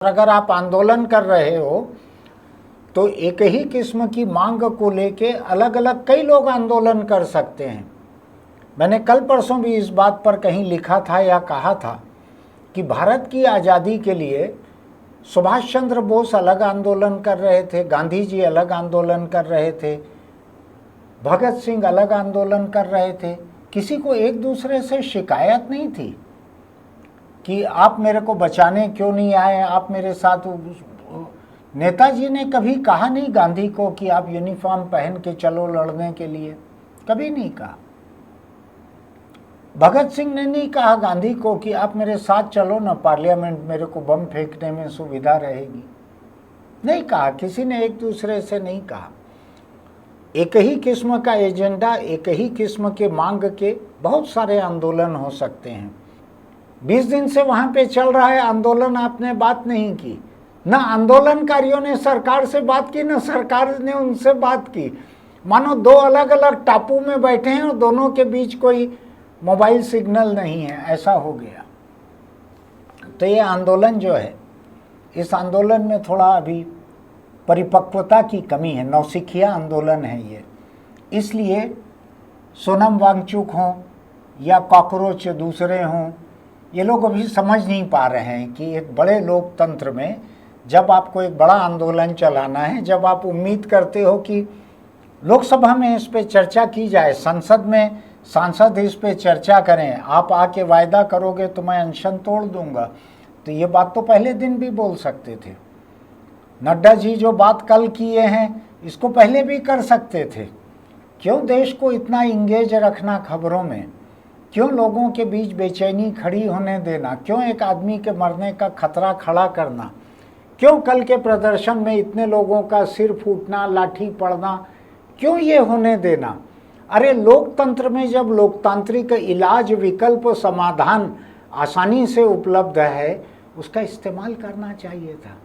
अगर आप आंदोलन कर रहे हो तो एक ही किस्म की मांग को लेके अलग अलग कई लोग आंदोलन कर सकते हैं। मैंने कल परसों भी इस बात पर कहीं लिखा था या कहा था कि भारत की आज़ादी के लिए सुभाष चंद्र बोस अलग आंदोलन कर रहे थे, गांधी जी अलग आंदोलन कर रहे थे, भगत सिंह अलग आंदोलन कर रहे थे। किसी को एक दूसरे से शिकायत नहीं थी कि आप मेरे को बचाने क्यों नहीं आए, आप मेरे साथ। नेताजी ने कभी कहा नहीं गांधी को कि आप यूनिफॉर्म पहन के चलो लड़ने के लिए, कभी नहीं कहा। भगत सिंह ने नहीं कहा गांधी को कि आप मेरे साथ चलो ना पार्लियामेंट, मेरे को बम फेंकने में सुविधा रहेगी। नहीं कहा, किसी ने एक दूसरे से नहीं कहा। एक ही किस्म का एजेंडा, एक ही किस्म के मांग के बहुत सारे आंदोलन हो सकते हैं। 20 दिन से वहां पे चल रहा है आंदोलन, आपने बात नहीं की। ना आंदोलनकारियों ने सरकार से बात की, ना सरकार ने उनसे बात की। मानो दो अलग अलग टापू में बैठे हैं और दोनों के बीच कोई मोबाइल सिग्नल नहीं है, ऐसा हो गया। तो ये आंदोलन जो है, इस आंदोलन में थोड़ा अभी परिपक्वता की कमी है, नौसिखिया आंदोलन है ये। इसलिए सोनम वांगचुक हों या कॉकरोच दूसरे हों, ये लोग अभी समझ नहीं पा रहे हैं कि एक बड़े लोकतंत्र में जब आपको एक बड़ा आंदोलन चलाना है, जब आप उम्मीद करते हो कि लोकसभा में इस पे चर्चा की जाए, संसद में सांसद इस पे चर्चा करें, आप आके वायदा करोगे तो मैं अनशन तोड़ दूंगा, तो ये बात तो पहले दिन भी बोल सकते थे। नड्डा जी जो बात कल किए हैं, इसको पहले भी कर सकते थे। क्यों देश को इतना इंगेज रखना खबरों में, क्यों लोगों के बीच बेचैनी खड़ी होने देना, क्यों एक आदमी के मरने का खतरा खड़ा करना, क्यों कल के प्रदर्शन में इतने लोगों का सिर फूटना, लाठी पड़ना, क्यों ये होने देना। अरे लोकतंत्र में जब लोकतांत्रिक इलाज, विकल्प, समाधान आसानी से उपलब्ध है, उसका इस्तेमाल करना चाहिए था।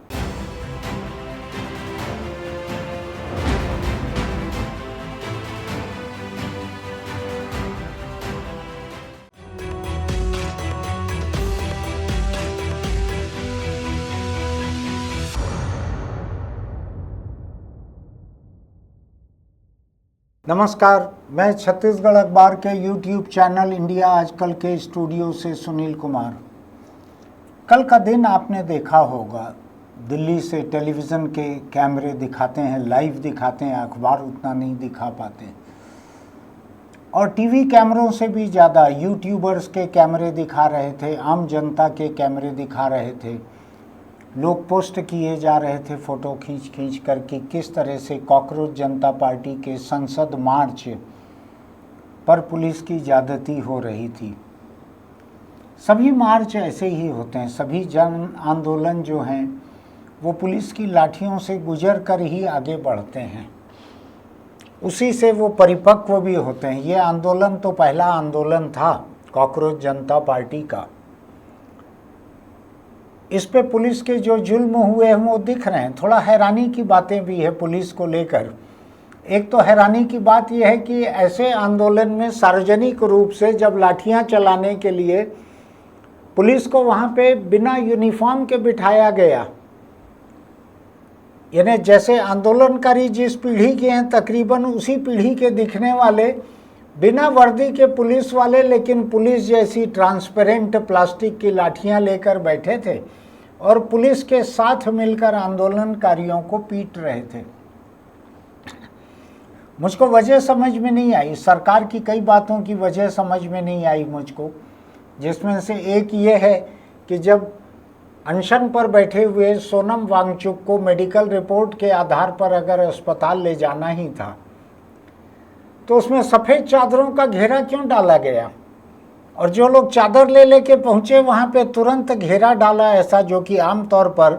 नमस्कार, मैं छत्तीसगढ़ अखबार के YouTube चैनल इंडिया आजकल के स्टूडियो से सुनील कुमार। कल का दिन आपने देखा होगा, दिल्ली से टेलीविज़न के कैमरे दिखाते हैं, लाइव दिखाते हैं, अखबार उतना नहीं दिखा पाते, और टीवी कैमरों से भी ज़्यादा यूट्यूबर्स के कैमरे दिखा रहे थे, आम जनता के कैमरे दिखा रहे थे। लोग पोस्ट किए जा रहे थे फ़ोटो खींच खींच कर कि किस तरह से कॉकरोच जनता पार्टी के संसद मार्च पर पुलिस की ज़्यादती हो रही थी। सभी मार्च ऐसे ही होते हैं, सभी जन आंदोलन जो हैं वो पुलिस की लाठियों से गुजर कर ही आगे बढ़ते हैं, उसी से वो परिपक्व भी होते हैं। ये आंदोलन तो पहला आंदोलन था कॉकरोच जनता पार्टी का। इस पे पुलिस के जो जुल्म हुए हैं वो दिख रहे हैं। थोड़ा हैरानी की बातें भी है पुलिस को लेकर। एक तो हैरानी की बात यह है कि ऐसे आंदोलन में सार्वजनिक रूप से जब लाठियां चलाने के लिए पुलिस को वहां पे बिना यूनिफॉर्म के बिठाया गया, यानी जैसे आंदोलनकारी जिस पीढ़ी के हैं तकरीबन उसी पीढ़ी के दिखने वाले बिना वर्दी के पुलिस वाले, लेकिन पुलिस जैसी ट्रांसपेरेंट प्लास्टिक की लाठियां लेकर बैठे थे और पुलिस के साथ मिलकर आंदोलनकारियों को पीट रहे थे। मुझको वजह समझ में नहीं आई, सरकार की कई बातों की वजह समझ में नहीं आई मुझको, जिसमें से एक ये है कि जब अनशन पर बैठे हुए सोनम वांगचुक को मेडिकल रिपोर्ट के आधार पर अगर अस्पताल ले जाना ही था तो उसमें सफ़ेद चादरों का घेरा क्यों डाला गया, और जो लोग चादर ले लेके पहुँचे वहाँ पे तुरंत घेरा डाला ऐसा, जो कि आमतौर पर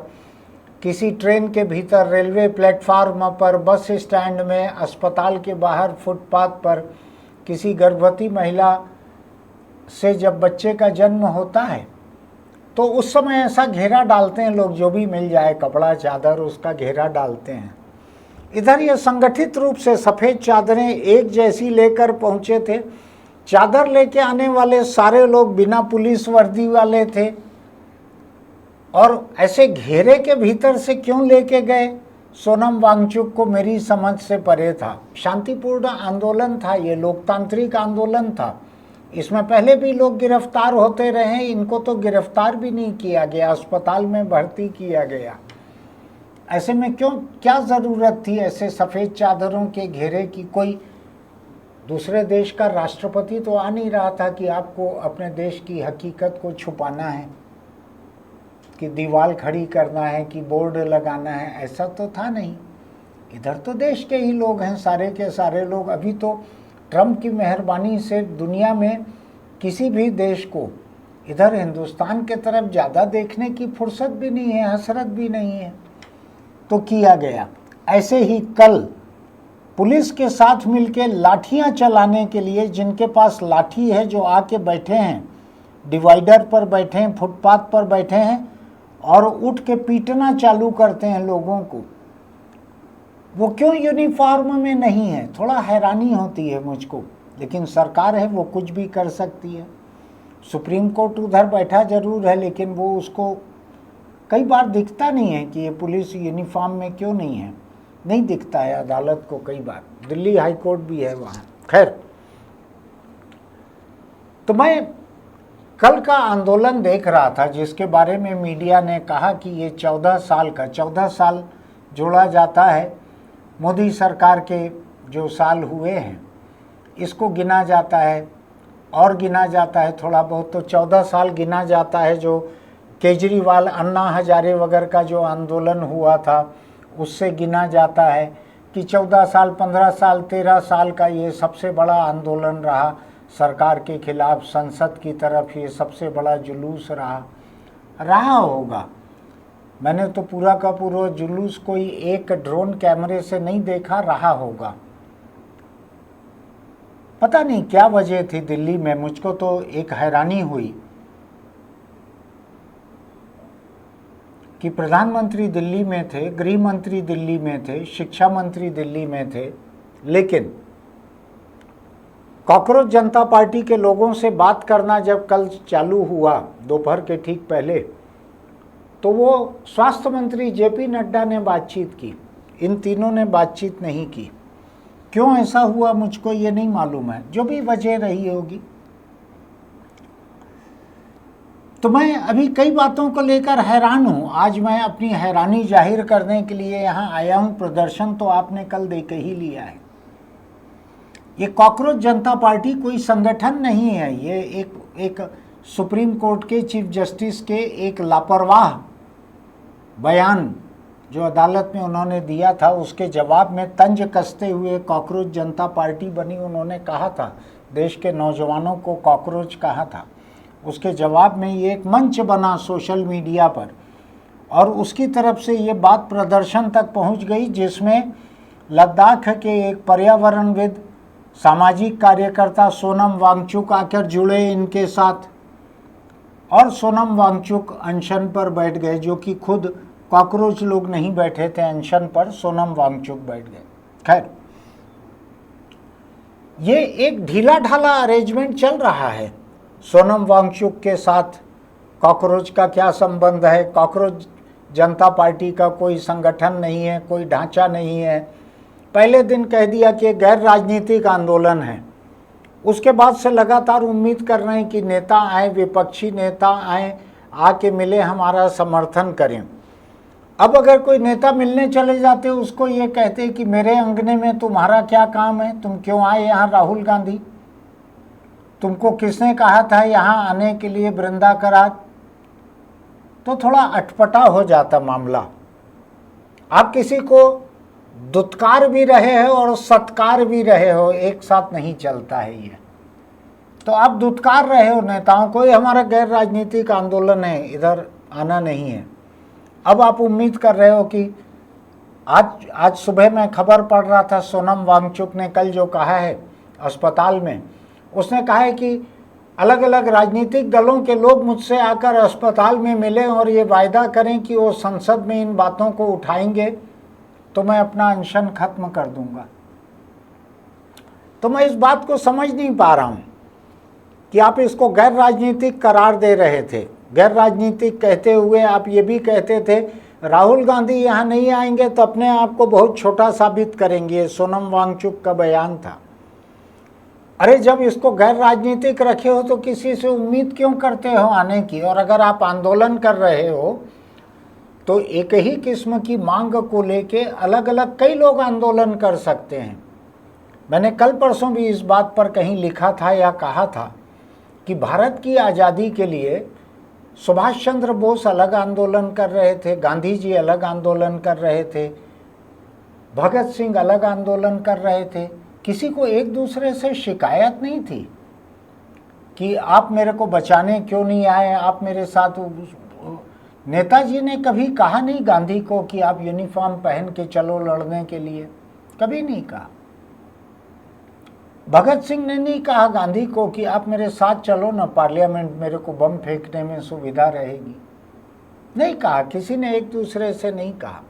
किसी ट्रेन के भीतर, रेलवे प्लेटफार्म पर, बस स्टैंड में, अस्पताल के बाहर फुटपाथ पर किसी गर्भवती महिला से जब बच्चे का जन्म होता है तो उस समय ऐसा घेरा डालते हैं लोग, जो भी मिल जाए कपड़ा चादर उसका घेरा डालते हैं। इधर ये संगठित रूप से सफ़ेद चादरें एक जैसी लेकर पहुँचे थे। चादर लेके आने वाले सारे लोग बिना पुलिस वर्दी वाले थे और ऐसे घेरे के भीतर से क्यों लेके गए सोनम वांगचुक को, मेरी समझ से परे था। शांतिपूर्ण आंदोलन था, ये लोकतांत्रिक आंदोलन था, इसमें पहले भी लोग गिरफ्तार होते रहे, इनको तो गिरफ्तार भी नहीं किया गया, अस्पताल में भर्ती किया गया। ऐसे में क्यों, क्या ज़रूरत थी ऐसे सफ़ेद चादरों के घेरे की? कोई दूसरे देश का राष्ट्रपति तो आ नहीं रहा था कि आपको अपने देश की हकीकत को छुपाना है, कि दीवार खड़ी करना है, कि बोर्ड लगाना है, ऐसा तो था नहीं। इधर तो देश के ही लोग हैं, सारे के सारे लोग। अभी तो ट्रम्प की मेहरबानी से दुनिया में किसी भी देश को इधर हिंदुस्तान के तरफ ज़्यादा देखने की फुर्सत भी नहीं है, हसरत भी नहीं है, तो किया गया। ऐसे ही कल पुलिस के साथ मिलके लाठियां चलाने के लिए, जिनके पास लाठी है, जो आके बैठे हैं, डिवाइडर पर बैठे हैं, फुटपाथ पर बैठे हैं और उठ के पीटना चालू करते हैं लोगों को, वो क्यों यूनिफॉर्म में नहीं है? थोड़ा हैरानी होती है मुझको। लेकिन सरकार है, वो कुछ भी कर सकती है। सुप्रीम कोर्ट उधर बैठा जरूर है, लेकिन वो उसको कई बार दिखता नहीं है कि ये पुलिस यूनिफॉर्म में क्यों नहीं है, नहीं दिखता है अदालत को कई बार। दिल्ली हाई कोर्ट भी है वहाँ। खैर, तो मैं कल का आंदोलन देख रहा था, जिसके बारे में मीडिया ने कहा कि ये 14 साल का, 14 साल जोड़ा जाता है मोदी सरकार के जो साल हुए हैं, इसको गिना जाता है और गिना जाता है थोड़ा बहुत, तो 14 साल गिना जाता है जो केजरीवाल, अन्ना हजारे वगैरह का जो आंदोलन हुआ था उससे गिना जाता है कि 14 साल, 15 साल, 13 साल का ये सबसे बड़ा आंदोलन रहा सरकार के खिलाफ। संसद की तरफ ये सबसे बड़ा जुलूस रहा होगा। मैंने तो पूरा का पूरा जुलूस कोई एक ड्रोन कैमरे से नहीं देखा, रहा होगा। पता नहीं क्या वजह थी दिल्ली में, मुझको तो एक हैरानी हुई कि प्रधानमंत्री दिल्ली में थे, गृह मंत्री दिल्ली में थे, शिक्षा मंत्री दिल्ली में थे, लेकिन कॉकरोच जनता पार्टी के लोगों से बात करना जब कल चालू हुआ दोपहर के ठीक पहले, तो वो स्वास्थ्य मंत्री जेपी नड्डा ने बातचीत की, इन तीनों ने बातचीत नहीं की। क्यों ऐसा हुआ मुझको ये नहीं मालूम है, जो भी वजह रही होगी। तो मैं अभी कई बातों को लेकर हैरान हूँ। आज मैं अपनी हैरानी जाहिर करने के लिए यहाँ आया हूँ। प्रदर्शन तो आपने कल देख ही लिया है। ये कॉकरोच जनता पार्टी कोई संगठन नहीं है, ये एक सुप्रीम कोर्ट के चीफ जस्टिस के एक लापरवाह बयान जो अदालत में उन्होंने दिया था, उसके जवाब में तंज कसते हुए कॉकरोच जनता पार्टी बनी। उन्होंने कहा था देश के नौजवानों को कॉकरोच कहा था, उसके जवाब में ये एक मंच बना सोशल मीडिया पर, और उसकी तरफ से ये बात प्रदर्शन तक पहुंच गई, जिसमें लद्दाख के एक पर्यावरणविद, सामाजिक कार्यकर्ता सोनम वांगचुक आकर जुड़े इनके साथ, और सोनम वांगचुक अनशन पर बैठ गए, जो कि खुद कॉकरोच लोग नहीं बैठे थे अनशन पर, सोनम वांगचुक बैठ गए। खैर, ये एक ढीला ढाला अरेंजमेंट चल रहा है। सोनम वांगचुक के साथ कॉकरोच का क्या संबंध है? कॉकरोच जनता पार्टी का कोई संगठन नहीं है, कोई ढांचा नहीं है। पहले दिन कह दिया कि गैर राजनीतिक आंदोलन है, उसके बाद से लगातार उम्मीद कर रहे हैं कि नेता आए, विपक्षी नेता आए, आके मिले, हमारा समर्थन करें। अब अगर कोई नेता मिलने चले जाते, उसको ये कहते कि मेरे अंगने में तुम्हारा क्या काम है, तुम क्यों आए यहाँ? राहुल गांधी, तुमको किसने कहा था यहाँ आने के लिए वृंदा करात? तो थोड़ा अटपटा हो जाता मामला। आप किसी को दुत्कार भी रहे हो और सत्कार भी रहे हो, एक साथ नहीं चलता है ये। तो आप दुत्कार रहे हो नेताओं को, ये हमारा गैर राजनीतिक आंदोलन है, इधर आना नहीं है। अब आप उम्मीद कर रहे हो कि आज सुबह मैं खबर पढ़ रहा था, सोनम वांगचुक ने कल जो कहा है अस्पताल में, उसने कहा है कि अलग अलग राजनीतिक दलों के लोग मुझसे आकर अस्पताल में मिले और ये वायदा करें कि वो संसद में इन बातों को उठाएंगे तो मैं अपना अनशन खत्म कर दूंगा। तो मैं इस बात को समझ नहीं पा रहा हूं कि आप इसको गैर राजनीतिक करार दे रहे थे, गैर राजनीतिक कहते हुए आप ये भी कहते थे राहुल गांधी यहाँ नहीं आएंगे तो अपने आप को बहुत छोटा साबित करेंगे, सोनम वांगचुक का बयान था। अरे जब इसको गैर राजनीतिक रखे हो तो किसी से उम्मीद क्यों करते हो आने की? और अगर आप आंदोलन कर रहे हो तो एक ही किस्म की मांग को लेके अलग अलग कई लोग आंदोलन कर सकते हैं। मैंने कल परसों भी इस बात पर कहीं लिखा था या कहा था कि भारत की आज़ादी के लिए सुभाष चंद्र बोस अलग आंदोलन कर रहे थे, गांधी जी अलग आंदोलन कर रहे थे, भगत सिंह अलग आंदोलन कर रहे थे। किसी को एक दूसरे से शिकायत नहीं थी कि आप मेरे को बचाने क्यों नहीं आए, आप मेरे साथ। नेताजी ने कभी कहा नहीं गांधी को कि आप यूनिफॉर्म पहन के चलो लड़ने के लिए, कभी नहीं कहा। भगत सिंह ने नहीं कहा गांधी को कि आप मेरे साथ चलो ना पार्लियामेंट, मेरे को बम फेंकने में सुविधा रहेगी, नहीं कहा। किसी ने एक दूसरे से नहीं कहा।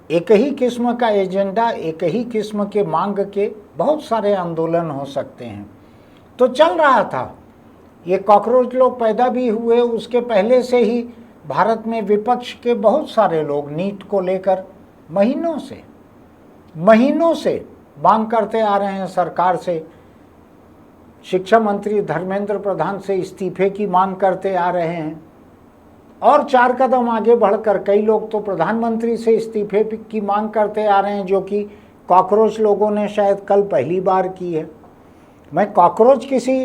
एक ही किस्म का एजेंडा, एक ही किस्म के मांग के बहुत सारे आंदोलन हो सकते हैं। तो चल रहा था, ये कॉकरोच लोग पैदा भी हुए उसके पहले से ही भारत में विपक्ष के बहुत सारे लोग नीट को लेकर महीनों से मांग करते आ रहे हैं सरकार से। शिक्षा मंत्री धर्मेंद्र प्रधान से इस्तीफे की मांग करते आ रहे हैं और 4 कदम आगे बढ़कर कई लोग तो प्रधानमंत्री से इस्तीफे की मांग करते आ रहे हैं, जो कि कॉकरोच लोगों ने शायद कल पहली बार की है। मैं कॉकरोच किसी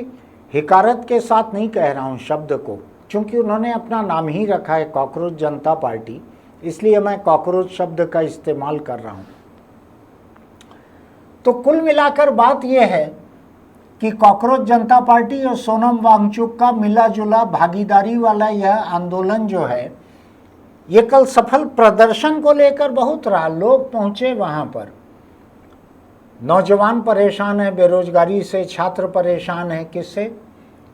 हिकारत के साथ नहीं कह रहा हूँ शब्द को, क्योंकि उन्होंने अपना नाम ही रखा है कॉकरोच जनता पार्टी, इसलिए मैं कॉकरोच शब्द का इस्तेमाल कर रहा हूँ। तो कुल मिलाकर बात यह है कि कॉकरोच जनता पार्टी और सोनम वांगचुक का मिला जुला भागीदारी वाला यह आंदोलन जो है, ये कल सफल प्रदर्शन को लेकर बहुत रहा। लोग पहुंचे वहां पर, नौजवान परेशान है बेरोजगारी से, छात्र परेशान है किससे?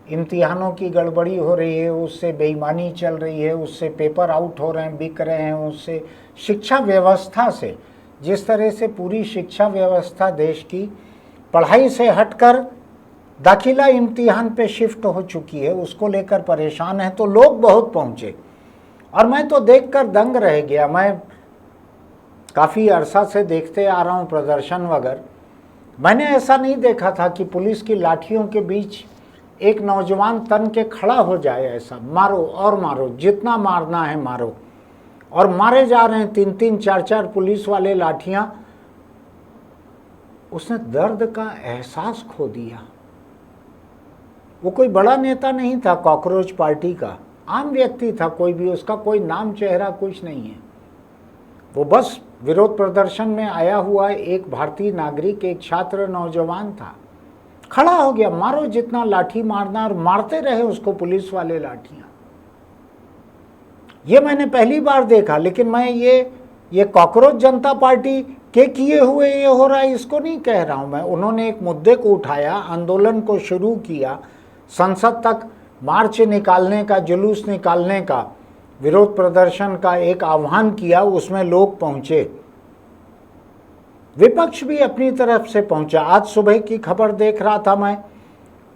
इम्तिहानों की गड़बड़ी हो रही है, उससे बेईमानी चल रही है, उससे पेपर आउट हो रहे हैं, बिक रहे हैं, उससे शिक्षा व्यवस्था से, जिस तरह से पूरी शिक्षा व्यवस्था देश की पढ़ाई से हटकर दाखिला इम्तिहान पे शिफ्ट हो चुकी है, उसको लेकर परेशान है। तो लोग बहुत पहुंचे और मैं तो देखकर दंग रह गया। मैं काफ़ी अरसा से देखते आ रहा हूं प्रदर्शन वगैरह। मैंने ऐसा नहीं देखा था कि पुलिस की लाठियों के बीच एक नौजवान तन के खड़ा हो जाए, ऐसा मारो और मारो, जितना मारना है मारो, और मारे जा रहे हैं 3-3, 4-4 पुलिस वाले लाठियां। उसने दर्द का एहसास खो दिया। वो कोई बड़ा नेता नहीं था कॉकरोच पार्टी का, आम व्यक्ति था, कोई भी, उसका कोई नाम चेहरा कुछ नहीं है। वो बस विरोध प्रदर्शन में आया हुआ एक भारतीय नागरिक, एक छात्र नौजवान था, खड़ा हो गया, मारो जितना लाठी मारना, और मारते रहे उसको पुलिस वाले लाठियां। ये मैंने पहली बार देखा। लेकिन मैं ये कॉकरोच जनता पार्टी के किए हुए ये हो रहा है इसको नहीं कह रहा हूं मैं। उन्होंने एक मुद्दे को उठाया, आंदोलन को शुरू किया, संसद तक मार्च निकालने का, जुलूस निकालने का, विरोध प्रदर्शन का एक आह्वान किया, उसमें लोग पहुंचे, विपक्ष भी अपनी तरफ से पहुंचा। आज सुबह की खबर देख रहा था मैं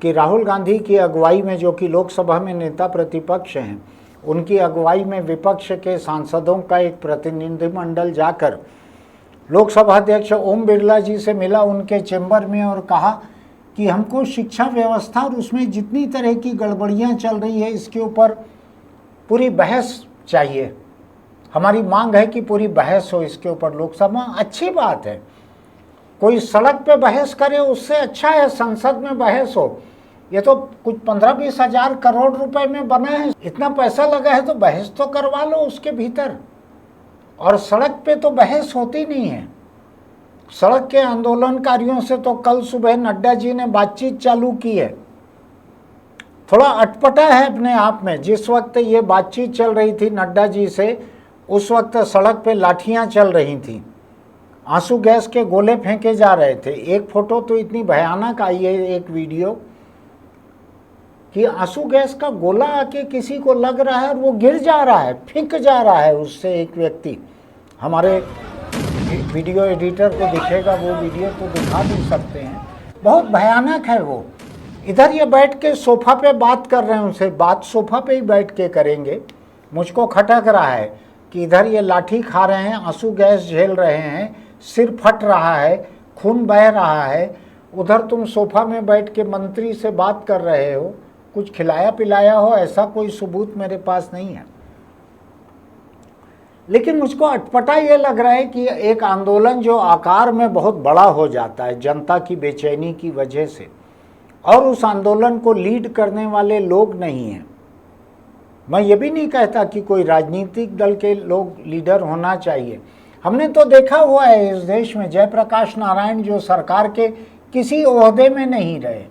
कि राहुल गांधी की अगुवाई में, जो कि लोकसभा में नेता प्रतिपक्ष हैं, उनकी अगुवाई में विपक्ष के सांसदों का एक प्रतिनिधिमंडल जाकर लोकसभा अध्यक्ष ओम बिरला जी से मिला उनके चेंबर में और कहा कि हमको शिक्षा व्यवस्था और उसमें जितनी तरह की गड़बड़ियां चल रही है इसके ऊपर पूरी बहस चाहिए। हमारी मांग है कि पूरी बहस हो इसके ऊपर लोकसभा। अच्छी बात है, कोई सड़क पे बहस करे उससे अच्छा है संसद में बहस हो। ये तो कुछ 15-20 हजार करोड़ रुपए में बना है, इतना पैसा लगा है तो बहस तो करवा लो उसके भीतर। और सड़क पे तो बहस होती नहीं है। सड़क के आंदोलनकारियों से तो कल सुबह नड्डा जी ने बातचीत चालू की है। थोड़ा अटपटा है अपने आप में। जिस वक्त ये बातचीत चल रही थी नड्डा जी से, उस वक्त सड़क पे लाठियां चल रही थी, आंसू गैस के गोले फेंके जा रहे थे। एक फोटो तो इतनी भयानक आई है, एक वीडियो, कि आंसू गैस का गोला आके किसी को लग रहा है और वो गिर जा रहा है, फेंक जा रहा है उससे एक व्यक्ति। हमारे वीडियो एडिटर को दिखेगा, वो वीडियो तो दिखा भी सकते हैं। बहुत भयानक है वो। इधर ये बैठ के सोफा पे बात कर रहे हैं, उनसे बात सोफा पे ही बैठ के करेंगे। मुझको खटक रहा है कि इधर ये लाठी खा रहे हैं, आंसू गैस झेल रहे हैं, सिर फट रहा है, खून बह रहा है, उधर तुम सोफा में बैठ के मंत्री से बात कर रहे हो, कुछ खिलाया पिलाया हो ऐसा कोई सबूत मेरे पास नहीं है। लेकिन मुझको अटपटा ये लग रहा है कि एक आंदोलन जो आकार में बहुत बड़ा हो जाता है जनता की बेचैनी की वजह से, और उस आंदोलन को लीड करने वाले लोग नहीं हैं। मैं ये भी नहीं कहता कि कोई राजनीतिक दल के लोग लीडर होना चाहिए। हमने तो देखा हुआ है इस देश में, जयप्रकाश नारायण जो सरकार के किसी ओहदे में नहीं रहे,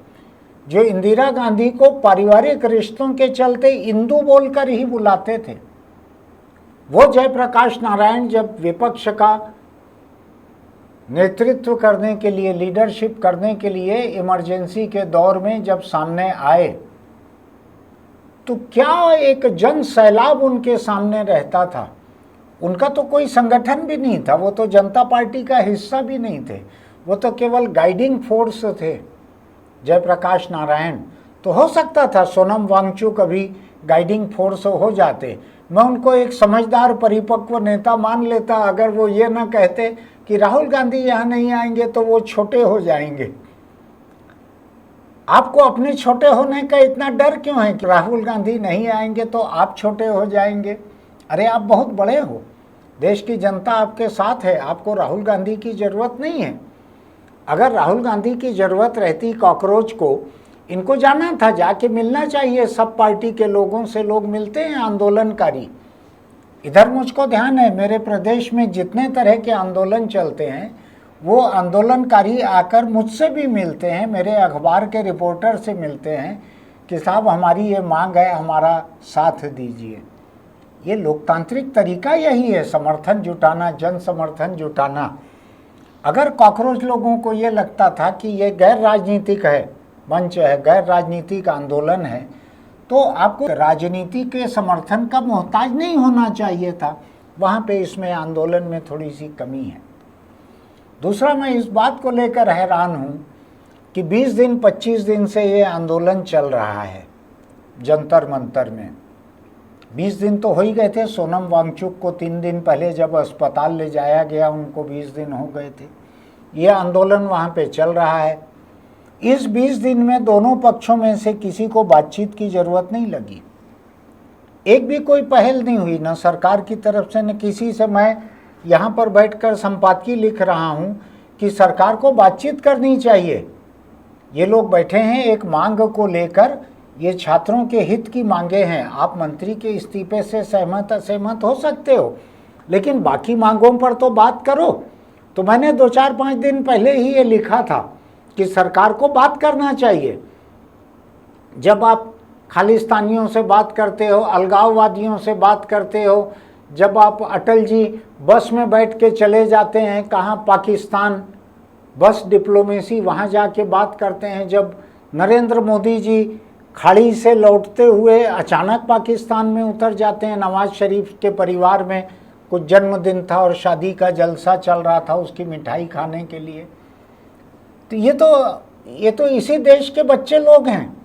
जो इंदिरा गांधी को पारिवारिक रिश्तों के चलते इंदू बोलकर ही बुलाते थे, वो जयप्रकाश नारायण जब विपक्ष का नेतृत्व करने के लिए, लीडरशिप करने के लिए इमरजेंसी के दौर में जब सामने आए, तो क्या एक जन सैलाब उनके सामने रहता था। उनका तो कोई संगठन भी नहीं था, वो तो जनता पार्टी का हिस्सा भी नहीं थे, वो तो केवल गाइडिंग फोर्स थे जयप्रकाश नारायण। तो हो सकता था सोनम वांगचुक अभी गाइडिंग फोर्स हो जाते, मैं उनको एक समझदार परिपक्व नेता मान लेता अगर वो ये ना कहते कि राहुल गांधी यहाँ नहीं आएंगे तो वो छोटे हो जाएंगे। आपको अपने छोटे होने का इतना डर क्यों है कि राहुल गांधी नहीं आएंगे तो आप छोटे हो जाएंगे? अरे आप बहुत बड़े हो, देश की जनता आपके साथ है, आपको राहुल गांधी की ज़रूरत नहीं है। अगर राहुल गांधी की ज़रूरत रहती कॉकरोच को, इनको जाना था, जाके मिलना चाहिए सब पार्टी के लोगों से। लोग मिलते हैं आंदोलनकारी। इधर मुझको ध्यान है मेरे प्रदेश में जितने तरह के आंदोलन चलते हैं वो आंदोलनकारी आकर मुझसे भी मिलते हैं, मेरे अखबार के रिपोर्टर से मिलते हैं कि साहब हमारी ये मांग है, हमारा साथ दीजिए। ये लोकतांत्रिक तरीका यही है, समर्थन जुटाना, जन समर्थन जुटाना। अगर कॉकरोच लोगों को ये लगता था कि ये गैर राजनीतिक है, मंच है, गैर राजनीतिक आंदोलन है, तो आपको राजनीति के समर्थन का मोहताज नहीं होना चाहिए था। वहाँ पे इसमें आंदोलन में थोड़ी सी कमी है। दूसरा, मैं इस बात को लेकर हैरान हूँ कि 20 दिन 25 दिन से ये आंदोलन चल रहा है जंतर मंतर में। 20 दिन तो हो ही गए थे, सोनम वांगचुक को 3 दिन पहले जब अस्पताल ले जाया गया उनको 20 दिन हो गए थे। ये आंदोलन वहाँ पे चल रहा है। इस 20 दिन में दोनों पक्षों में से किसी को बातचीत की ज़रूरत नहीं लगी, एक भी कोई पहल नहीं हुई, न सरकार की तरफ से न किसी से। मैं यहाँ पर बैठकर संपादकीय लिख रहा हूँ कि सरकार को बातचीत करनी चाहिए। ये लोग बैठे हैं एक मांग को लेकर, ये छात्रों के हित की मांगे हैं। आप मंत्री के इस्तीफे से सहमत असहमत हो सकते हो, लेकिन बाकी मांगों पर तो बात करो। तो मैंने 2-4-5 दिन पहले ही ये लिखा था कि सरकार को बात करना चाहिए। जब आप खालिस्तानियों से बात करते हो, अलगाववादियों से बात करते हो, जब आप अटल जी बस में बैठ के चले जाते हैं कहाँ पाकिस्तान, बस डिप्लोमेसी वहाँ जाके बात करते हैं, जब नरेंद्र मोदी जी खाड़ी से लौटते हुए अचानक पाकिस्तान में उतर जाते हैं, नवाज शरीफ के परिवार में कुछ जन्मदिन था और शादी का जलसा चल रहा था उसकी मिठाई खाने के लिए। तो ये तो इसी देश के बच्चे लोग हैं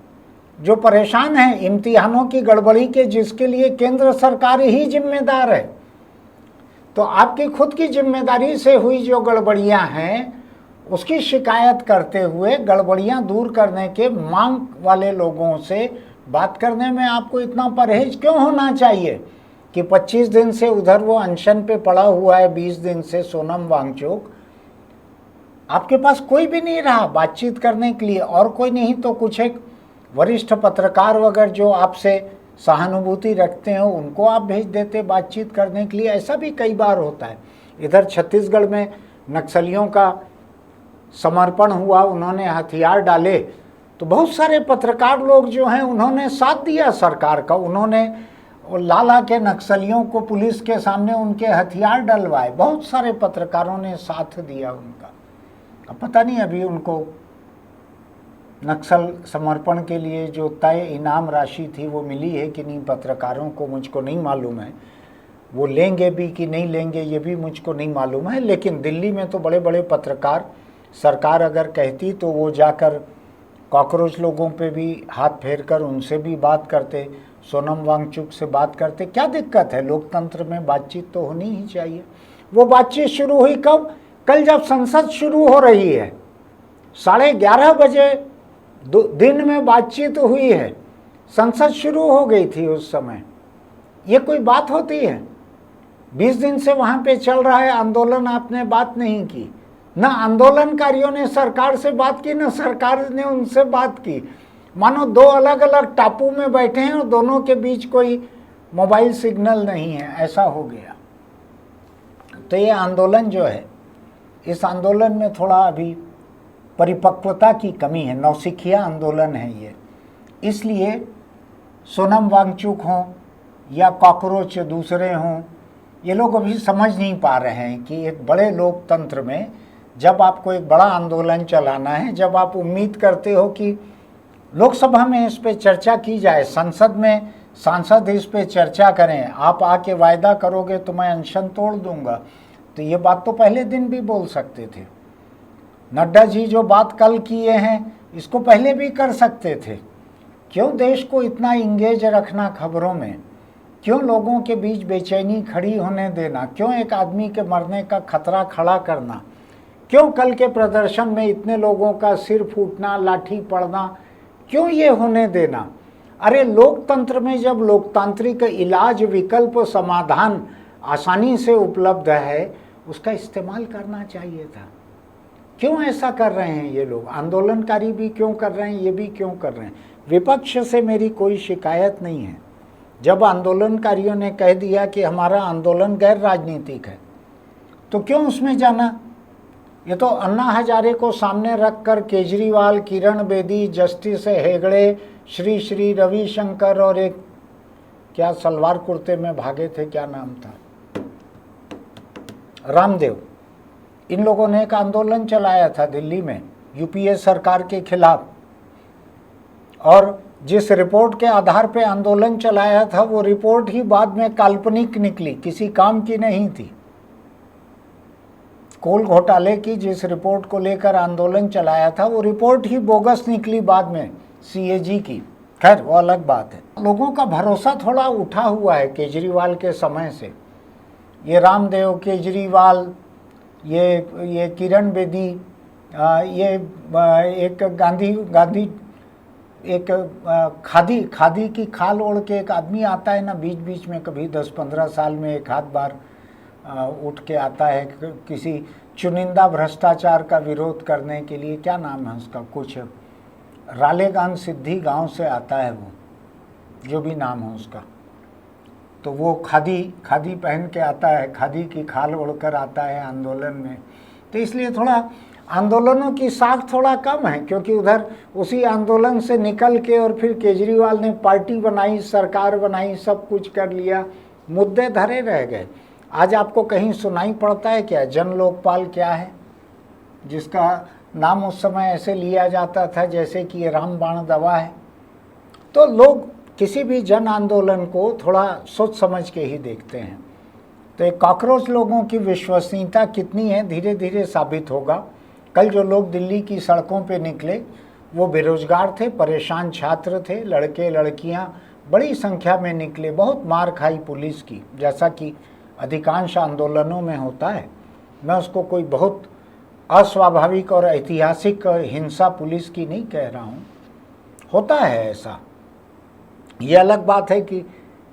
जो परेशान हैं इम्तिहानों की गड़बड़ी के, जिसके लिए केंद्र सरकार ही जिम्मेदार है। तो आपकी खुद की जिम्मेदारी से हुई जो गड़बड़ियां हैं उसकी शिकायत करते हुए गड़बड़ियां दूर करने के मांग वाले लोगों से बात करने में आपको इतना परहेज क्यों होना चाहिए कि 25 दिन से उधर वो अनशन पे पड़ा हुआ है, 20 दिन से सोनम वांगचुक, आपके पास कोई भी नहीं रहा बातचीत करने के लिए। और कोई नहीं तो कुछ एक वरिष्ठ पत्रकार वगैरह जो आपसे सहानुभूति रखते हो उनको आप भेज देते बातचीत करने के लिए। ऐसा भी कई बार होता है। इधर छत्तीसगढ़ में नक्सलियों का समर्पण हुआ, उन्होंने हथियार डाले, तो बहुत सारे पत्रकार लोग जो हैं उन्होंने साथ दिया सरकार का, उन्होंने लाला के नक्सलियों को पुलिस के सामने उनके हथियार डलवाए, बहुत सारे पत्रकारों ने साथ दिया उनका। अब पता नहीं अभी उनको नक्सल समर्पण के लिए जो तय इनाम राशि थी वो मिली है कि नहीं पत्रकारों को, मुझको नहीं मालूम है। वो लेंगे भी कि नहीं लेंगे ये भी मुझको नहीं मालूम है। लेकिन दिल्ली में तो बड़े बड़े पत्रकार, सरकार अगर कहती तो वो जाकर कॉकरोच लोगों पे भी हाथ फेर कर उनसे भी बात करते, सोनम वांगचुक से बात करते। क्या दिक्कत है? लोकतंत्र में बातचीत तो होनी ही चाहिए। वो बातचीत शुरू हुई कब? कल जब संसद शुरू हो रही है, 11:30 बजे दिन में बातचीत हुई है, संसद शुरू हो गई थी उस समय। ये कोई बात होती है? 20 दिन से वहां पे चल रहा है आंदोलन, आपने बात नहीं की। ना आंदोलनकारियों ने सरकार से बात की, ना सरकार ने उनसे बात की। मानो दो अलग अलग टापू में बैठे हैं और दोनों के बीच कोई मोबाइल सिग्नल नहीं है, ऐसा हो गया। तो ये आंदोलन जो है, इस आंदोलन में थोड़ा अभी परिपक्वता की कमी है, नौसिखिया आंदोलन है ये। इसलिए सोनम वांगचुक हों या कॉकरोच दूसरे हों, ये लोग अभी समझ नहीं पा रहे हैं कि एक बड़े लोकतंत्र में जब आपको एक बड़ा आंदोलन चलाना है, जब आप उम्मीद करते हो कि लोकसभा में इस पे चर्चा की जाए, संसद में सांसद इस पे चर्चा करें, आप आके वायदा करोगे तो मैं अनशन तोड़ दूंगा, तो ये बात तो पहले दिन भी बोल सकते थे। नड्डा जी जो बात कल किए हैं, इसको पहले भी कर सकते थे। क्यों देश को इतना इंगेज रखना खबरों में? क्यों लोगों के बीच बेचैनी खड़ी होने देना? क्यों एक आदमी के मरने का खतरा खड़ा करना? क्यों कल के प्रदर्शन में इतने लोगों का सिर फूटना, लाठी पड़ना, क्यों ये होने देना? अरे लोकतंत्र में जब लोकतांत्रिक इलाज, विकल्प, समाधान आसानी से उपलब्ध है, उसका इस्तेमाल करना चाहिए था। क्यों ऐसा कर रहे हैं ये लोग? आंदोलनकारी भी क्यों कर रहे हैं, ये भी क्यों कर रहे हैं? विपक्ष से मेरी कोई शिकायत नहीं है। जब आंदोलनकारियों ने कह दिया कि हमारा आंदोलन गैर राजनीतिक है, तो क्यों उसमें जाना? ये तो अन्ना हजारे को सामने रखकर केजरीवाल, किरण बेदी, जस्टिस हेगड़े, श्री श्री रविशंकर और एक क्या सलवार कुर्ते में भागे थे, क्या नाम था, रामदेव, इन लोगों ने एक आंदोलन चलाया था दिल्ली में यूपीए सरकार के खिलाफ। और जिस रिपोर्ट के आधार पे आंदोलन चलाया था, वो रिपोर्ट ही बाद में काल्पनिक निकली, किसी काम की नहीं थी। कोल घोटाले की जिस रिपोर्ट को लेकर आंदोलन चलाया था, वो रिपोर्ट ही बोगस निकली बाद में सीएजी की। खैर वो अलग बात है। लोगों का भरोसा थोड़ा उठा हुआ है केजरीवाल के समय से। ये रामदेव, केजरीवाल, ये किरण बेदी, ये एक गांधी एक खादी की खाल ओढ़ के एक आदमी आता है ना बीच बीच में, कभी 10-15 साल में एक आध बार उठ के आता है किसी चुनिंदा भ्रष्टाचार का विरोध करने के लिए। क्या नाम है उसका? कुछ रालेगान सिद्धि गांव से आता है वो, जो भी नाम हो उसका। तो वो खादी पहन के आता है, खादी की खाल ओढ़कर आता है आंदोलन में। तो इसलिए थोड़ा आंदोलनों की साख थोड़ा कम है, क्योंकि उधर उसी आंदोलन से निकल के और फिर केजरीवाल ने पार्टी बनाई, सरकार बनाई, सब कुछ कर लिया, मुद्दे धरे रह गए। आज आपको कहीं सुनाई पड़ता है क्या जन लोकपाल क्या है, जिसका नाम उस समय ऐसे लिया जाता था जैसे कि ये रामबाण दवा है? तो लोग किसी भी जन आंदोलन को थोड़ा सोच समझ के ही देखते हैं। तो एक कॉकरोच लोगों की विश्वसनीयता कितनी है, धीरे धीरे साबित होगा। कल जो लोग दिल्ली की सड़कों पे निकले, वो बेरोजगार थे, परेशान छात्र थे, लड़के लड़कियां बड़ी संख्या में निकले। बहुत मार खाई पुलिस की, जैसा कि अधिकांश आंदोलनों में होता है। मैं उसको कोई बहुत अस्वाभाविक और ऐतिहासिक हिंसा पुलिस की नहीं कह रहा हूँ, होता है ऐसा। ये अलग बात है कि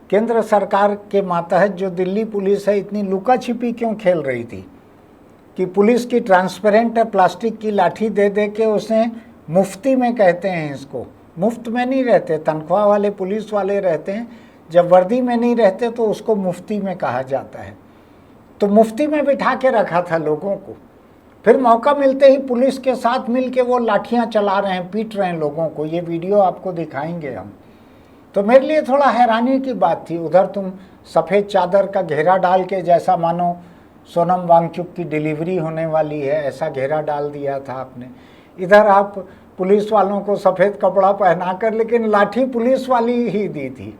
केंद्र सरकार के मातहत जो दिल्ली पुलिस है, इतनी लुका छिपी क्यों खेल रही थी कि पुलिस की ट्रांसपेरेंट प्लास्टिक की लाठी दे दे के उसे मुफ्ती में, कहते हैं इसको, मुफ्त में नहीं रहते, तनख्वाह वाले पुलिस वाले रहते हैं, जब वर्दी में नहीं रहते तो उसको मुफ्ती में कहा जाता है। तो मुफ्ती में बिठा के रखा था लोगों को, फिर मौका मिलते ही पुलिस के साथ मिल के वो लाठियाँ चला रहे हैं, पीट रहे हैं लोगों को। ये वीडियो आपको दिखाएंगे हम। तो मेरे लिए थोड़ा हैरानी की बात थी, उधर तुम सफ़ेद चादर का घेरा डाल के, जैसा मानो सोनम वांगचुक की डिलीवरी होने वाली है, ऐसा घेरा डाल दिया था आपने। इधर आप पुलिस वालों को सफ़ेद कपड़ा पहनाकर, लेकिन लाठी पुलिस वाली ही दी थी,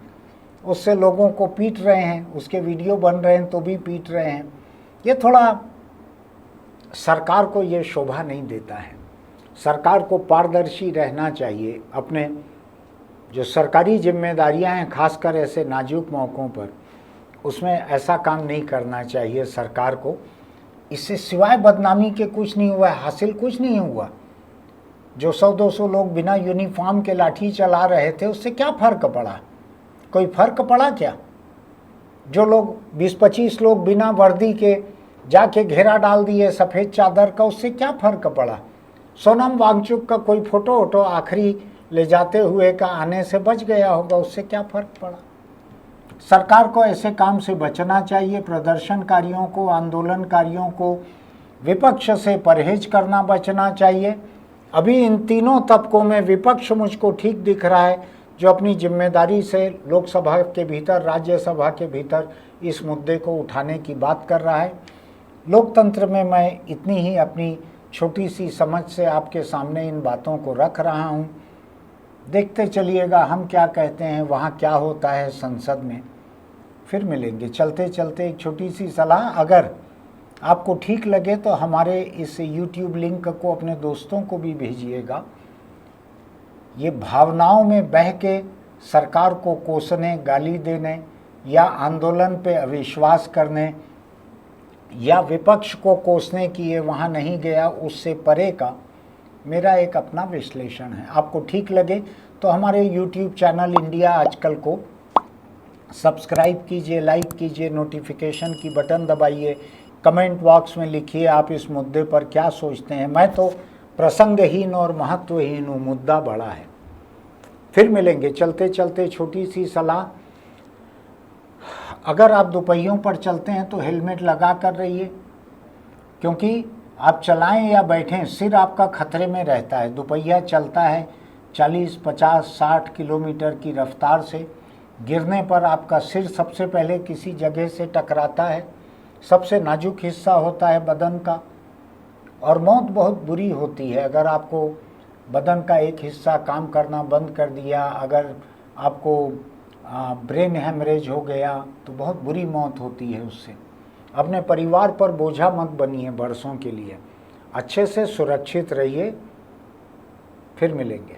उससे लोगों को पीट रहे हैं, उसके वीडियो बन रहे हैं तो भी पीट रहे हैं। ये थोड़ा सरकार को ये शोभा नहीं देता है। सरकार को पारदर्शी रहना चाहिए। अपने जो सरकारी जिम्मेदारियां हैं, खासकर ऐसे नाजुक मौक़ों पर, उसमें ऐसा काम नहीं करना चाहिए सरकार को। इससे सिवाय बदनामी के कुछ नहीं हुआ है, हासिल कुछ नहीं हुआ। जो 100-200 लोग बिना यूनिफॉर्म के लाठी चला रहे थे, उससे क्या फ़र्क पड़ा? कोई फ़र्क पड़ा क्या? जो लोग 20-25 लोग बिना वर्दी के जाके घेरा डाल दिए सफ़ेद चादर का, उससे क्या फ़र्क पड़ा? सोनम वांगचुक का कोई फ़ोटो वोटो आखिरी ले जाते हुए का आने से बच गया होगा, उससे क्या फ़र्क पड़ा? सरकार को ऐसे काम से बचना चाहिए। प्रदर्शनकारियों को, आंदोलनकारियों को विपक्ष से परहेज करना बचना चाहिए। अभी इन तीनों तबकों में विपक्ष मुझको ठीक दिख रहा है, जो अपनी जिम्मेदारी से लोकसभा के भीतर, राज्यसभा के भीतर इस मुद्दे को उठाने की बात कर रहा है। लोकतंत्र में मैं इतनी ही अपनी छोटी सी समझ से आपके सामने इन बातों को रख रहा हूँ। देखते चलिएगा हम क्या कहते हैं, वहाँ क्या होता है संसद में। फिर मिलेंगे। चलते चलते एक छोटी सी सलाह, अगर आपको ठीक लगे तो हमारे इस YouTube लिंक को अपने दोस्तों को भी भेजिएगा। ये भावनाओं में बह के सरकार को कोसने, गाली देने या आंदोलन पे अविश्वास करने या विपक्ष को कोसने की ये वहाँ नहीं गया, उससे परे का मेरा एक अपना विश्लेषण है। आपको ठीक लगे तो हमारे YouTube चैनल इंडिया आजकल को सब्सक्राइब कीजिए, लाइक कीजिए, नोटिफिकेशन की बटन दबाइए, कमेंट बॉक्स में लिखिए आप इस मुद्दे पर क्या सोचते हैं। मैं तो प्रसंगहीन और महत्वहीन हूँ, मुद्दा बड़ा है। फिर मिलेंगे। चलते चलते छोटी सी सलाह, अगर आप दोपहियों पर चलते हैं तो हेलमेट लगा कर रहिए, क्योंकि आप चलाएं या बैठें, सिर आपका खतरे में रहता है। दोपहिया चलता है 40, 50, 60 किलोमीटर की रफ्तार से। गिरने पर आपका सिर सबसे पहले किसी जगह से टकराता है, सबसे नाजुक हिस्सा होता है बदन का, और मौत बहुत बुरी होती है। अगर आपको बदन का एक हिस्सा काम करना बंद कर दिया, अगर आपको ब्रेन हैमरेज हो गया, तो बहुत बुरी मौत होती है उससे। अपने परिवार पर बोझा मत बनिए बरसों के लिए। अच्छे से सुरक्षित रहिए। फिर मिलेंगे।